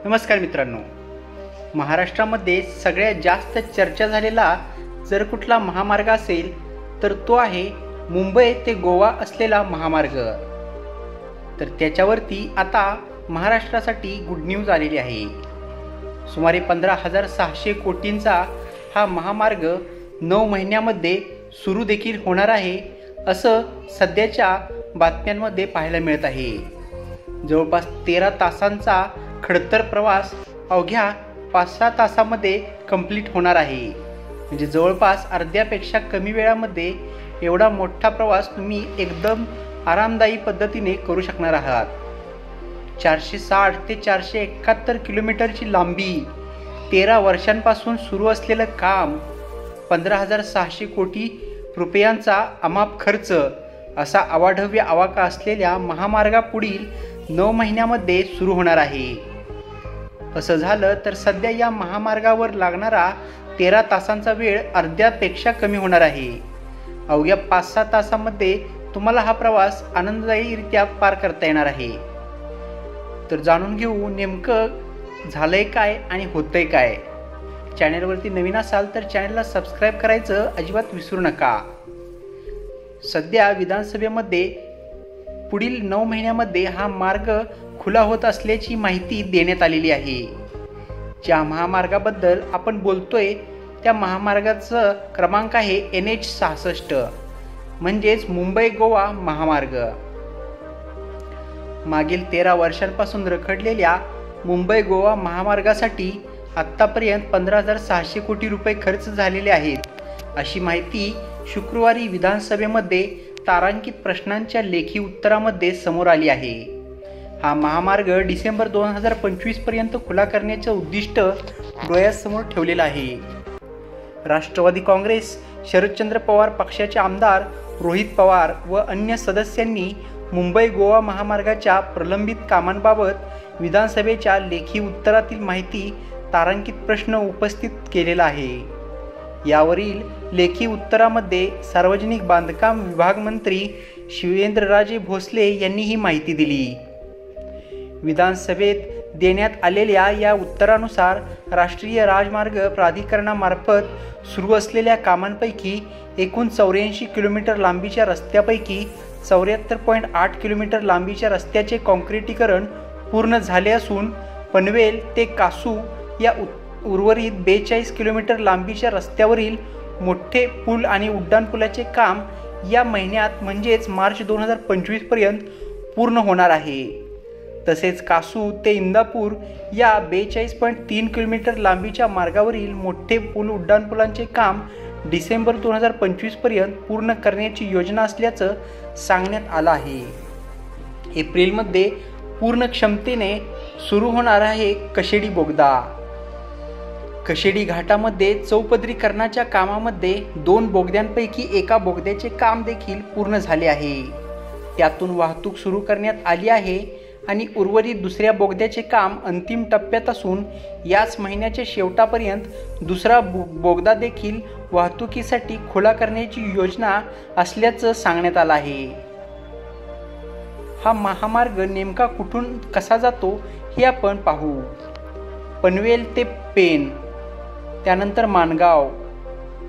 नमस्कार मित्रांनो, महाराष्ट्रामध्ये सगळ्यात जास्त चर्चा झालेला जर कुठला महामार्ग असेल तर तो आहे मुंबई ते गोवा असलेला महामार्ग। तर त्याच्यावरती आता महाराष्ट्रासाठी गुड न्यूज आलेली आहे। सुमारे 15,600 कोटींचा हा महामार्ग 9 महिन्यामध्ये सुरू देखील होणार आहे असं सध्याच्या बातम्यांमध्ये पाहायला मिळत आहे। जवळपास 13 तासांचा खडतर प्रवास अवघ्या 5-6 तासामध्ये कंप्लीट होणार आहे। म्हणजे जवळपास अर्ध्यापेक्षा कमी वेळामध्ये एवढा मोठा प्रवास तुम्ही एकदम आरामदायी पद्धतीने करू शकणार आहात। 460 ते 471 किलोमीटरची लांबी, 13 वर्षांपासून सुरू असलेलं काम, 15,600 कोटी रुपयांचा अमाप खर्च असा अवाढव्य आवाका असलेल्या महामार्गापुढील 9 महिन्यामध्ये सुरू होणार आहे। असं झालं तर सध्या या महामार्गावर लागणारा 13 तासांचा वेळ अर्ध्यापेक्षा कमी होणार आहे। अवघ्या 5-6 तासामध्ये तुम्हाला हा प्रवास आनंददायीरित्या पार करता येणार आहे। तर जाणून घेऊ नेमकं झालंय काय आणि होतंय काय। चॅनलवरती नवीन असाल तर चॅनलला सबस्क्राईब करायचं अजिबात विसरू नका। सध्या विधानसभेमध्ये पुढील 9 महिन्यामध्ये हा मार्ग खुला होत असल्याची माहिती देण्यात आलेली आहे। ज्या महामार्गाबद्दल आपण बोलतोय त्या महामार्गाचा क्रमांक आहे NH66, म्हणजेच मुंबई गोवा महामार्ग। मागील 13 वर्षांपासून रखडलेल्या मुंबई गोवा महामार्गासाठी आत्तापर्यंत 15,600 कोटी रुपये खर्च झालेले आहेत अशी माहिती शुक्रवारी विधानसभेमध्ये तारांकित प्रश्नांच्या लेखी उत्तरामध्ये समोर आली आहे। हा महामार्ग डिसेंबर 2025 पर्यंत खुला करण्याचे उद्दिष्ट डोळ्यासमोर ठेवलेलं आहे। राष्ट्रवादी काँग्रेस, शरदचंद्र पवार पक्षाचे आमदार रोहित पवार व अन्य सदस्यांनी मुंबई गोवा महामार्गाच्या प्रलंबित कामांबाबत विधानसभेच्या लेखी उत्तरातील माहिती तारांकित प्रश्न उपस्थित केलेला आहे। यावरील लेखी उत्तरामध्ये सार्वजनिक बांधकाम विभाग मंत्री शिवेंद्रराजे भोसले यांनी ही माहिती दिली। विधानसभेत देण्यात आलेल्या या उत्तरानुसार राष्ट्रीय राजमार्ग प्राधिकरणामार्फत सुरू असलेल्या कामांपैकी एकूण 84 किलोमीटर लांबीच्या रस्त्यापैकी 74.8 किलोमीटर लांबीच्या रस्त्याचे काँक्रिटीकरण पूर्ण झाले असून पनवेल ते कासू या उर्वरित 42 किलोमीटर लांबीच्या रस्त्यावरील मोठे पूल आणि उड्डाणपुलाचे काम या महिन्यात म्हणजेच मार्च 2025 पर्यंत पूर्ण होणार आहे। तसेच कासू ते इंदापूर या 42.3 किलोमीटर लांबीच्या मार्गावरील मोठे पूल उड्डाणपुलांचे काम डिसेंबर 2025 पर्यंत पूर्ण करण्याची योजना असल्याचं सांगण्यात आलं आहे। एप्रिलमध्ये पूर्ण क्षमतेने सुरू होणार आहे कशेडी बोगदा। कशेडी घाटामध्ये चौपदरीकरणाच्या कामामध्ये 2 बोगद्यांपैकी एका बोगद्याचे काम देखील पूर्ण झाले आहे। त्यातून वाहतूक सुरू करण्यात आली आहे आणि उर्वरित दुसऱ्या बोगद्याचे काम अंतिम टप्प्यात असून याच महिन्याच्या शेवटापर्यंत दुसरा बोगदा देखील वाहतुकीसाठी खुला करण्याची योजना असल्याचं सांगण्यात आलं आहे। हा महामार्ग नेमका कुठून कसा जातो हे आपण पाहू। पनवेल ते पेण, त्यानंतर माणगाव,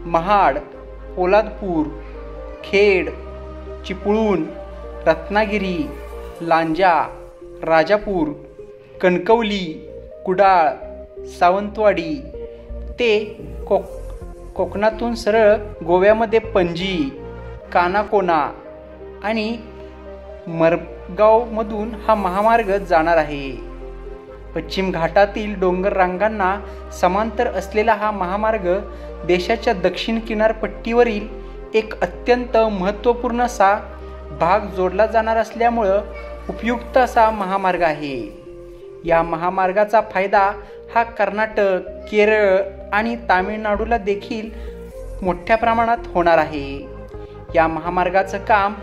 महाड, पोलादपूर, खेड, चिपळूण, रत्नागिरी, लांजा, राजापूर, कणकवली, कुडाळ, सावंतवाडी ते कोकणातून सरळ गोव्यामध्ये पणजी, कानाकोना आणि मरगावमधून हा महामार्ग जाणार आहे। पश्चिम घाटातील डोंगर रांगांना समांतर असलेला हा महामार्ग देशाच्या दक्षिण किनारपट्टीवरील एक अत्यंत महत्त्वपूर्ण असा भाग जोडला जाणार असल्यामुळं उपयुक्त असा महामार्ग आहे। या महामार्गाचा फायदा हा कर्नाटक, केरळ आणि तामिळनाडूला देखील मोठ्या प्रमाणात होणार आहे। या महामार्गाचं काम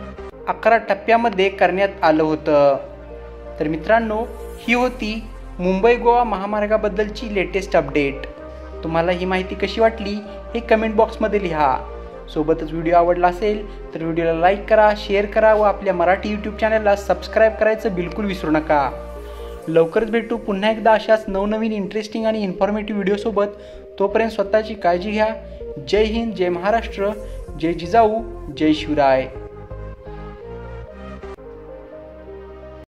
11 टप्प्यामध्ये करण्यात आलं होतं। तर मित्रांनो, ही होती मुंबई गोवा महामार्गाबद्दलची लेटेस्ट अपडेट। तुम्हाला ही माहिती कशी वाटली हे कमेंट बॉक्समध्ये लिहा। सोबतच व्हिडिओ आवडला असेल तर व्हिडिओला लाईक करा, शेअर करा व आपल्या मराठी यूट्यूब चॅनलला सबस्क्राईब करायचं बिलकुल विसरू नका। लवकरच भेटू पुन्हा एकदा अशाच नवनवीन इंटरेस्टिंग आणि इन्फॉर्मेटिव्ह व्हिडिओसोबत. तोपर्यंत स्वतःची काळजी घ्या. जय हिंद, जय महाराष्ट्र, जय जिजाऊ, जय शिवराय.